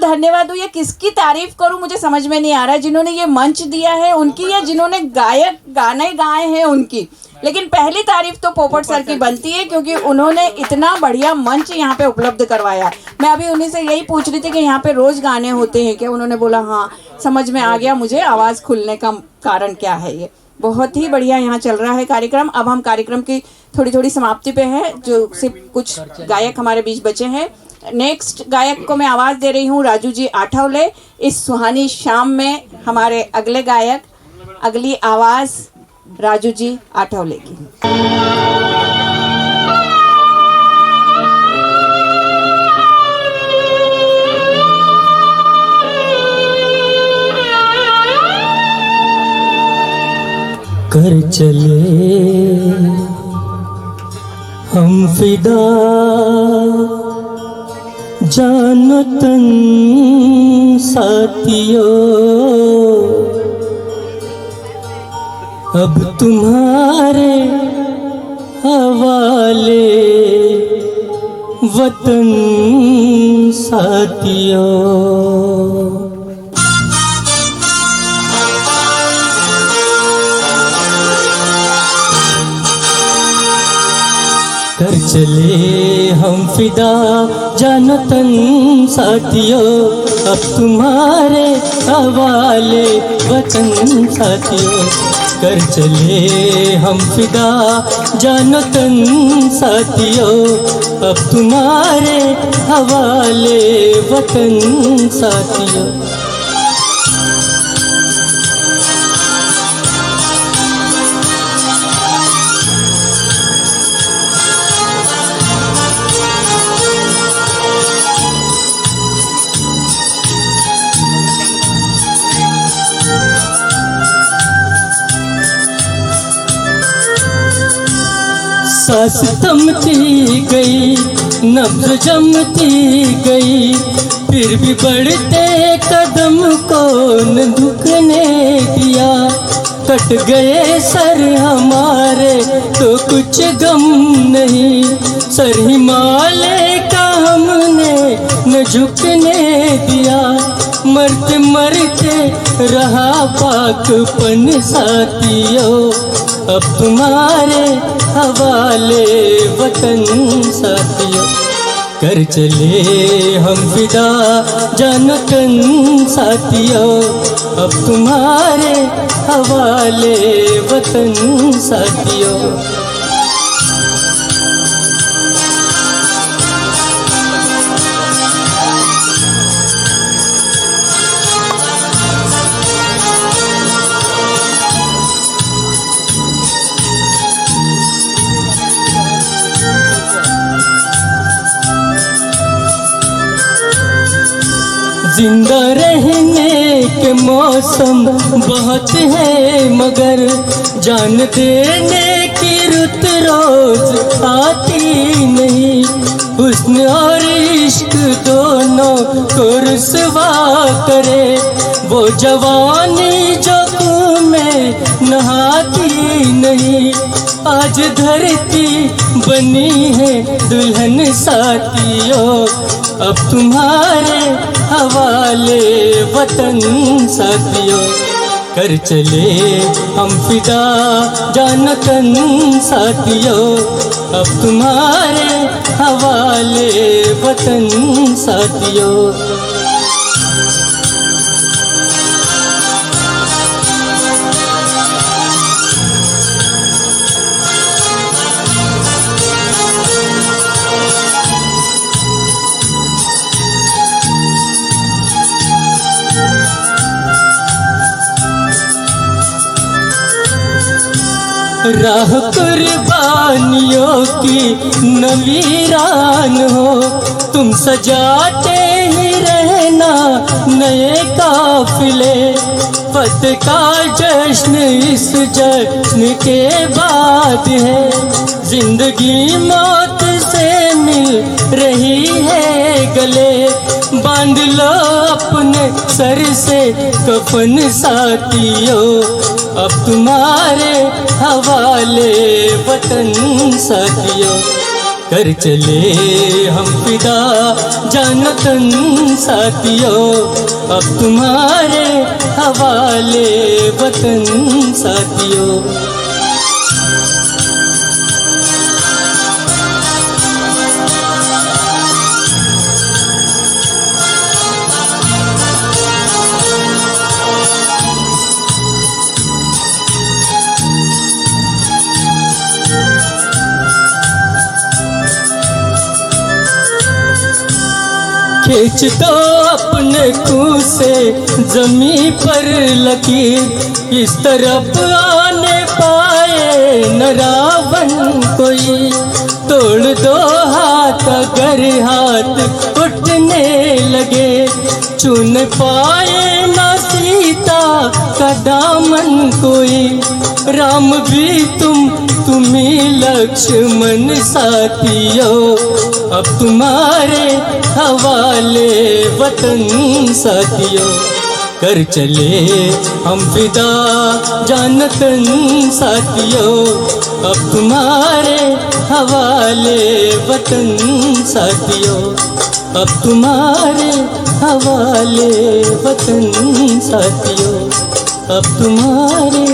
धन्यवाद दूँ या किसकी तारीफ करूँ मुझे समझ में नहीं आ रहा है। जिन्होंने ये मंच दिया है उनकी या जिन्होंने गायक गाने गाए हैं उनकी। लेकिन पहली तारीफ तो पोपट सर की बनती है क्योंकि उन्होंने इतना बढ़िया मंच यहाँ पे उपलब्ध करवाया। मैं अभी उन्हीं से यही पूछ रही थी कि यहाँ पे रोज गाने होते हैं क्या। उन्होंने बोला हाँ, समझ में आ गया मुझे आवाज़ खुलने का कारण क्या है। ये बहुत ही बढ़िया यहाँ चल रहा है कार्यक्रम। अब हम कार्यक्रम की थोड़ी थोड़ी समाप्ति पे है, जो सिर्फ कुछ गायक हमारे बीच बचे हैं। नेक्स्ट गायक को मैं आवाज़ दे रही हूँ राजू जी आठवले। इस सुहानी शाम में हमारे अगले गायक, अगली आवाज़ राजू जी आठवले की। कर चले हम फिदा जानो तन साथियों, अब तुम्हारे हवाले वतन साथियों। कर चले हम फिदा जानो तन साथियों, अब तुम्हारे हवाले वतन साथियों। कर चले हम फिदा जानो तन साथियों, अब तुम्हारे हवाले वतन साथियों। सांस थमती गई, नब्ज़ जमती गई, फिर भी बढ़ते कदम को न झुकने दिया। कट गए सर हमारे तो कुछ गम नहीं, सर हिमालय का हमने न झुकने दिया। मरते मरते रहा पाकपन साथियों, अब तुम्हारे हवाले वतन साथियों। कर चले हम फिदा जानो तन साथियों, अब तुम्हारे हवाले वतन साथियों। जिंदा रहने के मौसम बहुत है, मगर जान देने की रुत रोज आती नहीं। हुस्न और इश्क दोनों को रुसवा करे, वो जवानी जो खून में नहाती नहीं। आज धरती बनी है दुल्हन साथियों, अब तुम्हारे हवाले वतन साथियों। कर चले हम फिदा जानो तन साथियों, अब तुम्हारे हवाले वतन साथियों। राह कुर्बानियों की नवीरान हो, तुम सजाते ही रहना नए काफिले। फतेह का जश्न इस जश्न के बाद है, जिंदगी मौत से मिल रही है गले। बांध लो अपने सर से कफन साथियों, अब तुम्हारे हवाले वतन साथियों। कर चले हम फिदा जानतन साथियों, अब तुम्हारे हवाले वतन साथियों। खींच दो अपने खूह से जमी पर लकीर, इस तरफ आने पाए न रावण कोई। तोड़ दो हाथ अगर हाथ उठने लगे, चुन पाए न सीता का दामन कोई। राम भी तुम्ही लक्ष्मण साथियों, अब तुम्हारे हवाले वतन साथियों। कर चले हम फिदा जानतन साथियों, अब तुम्हारे हवाले वतन साथियों, अब तुम्हारे हवाले वतन साथियों, अब तुम्हारे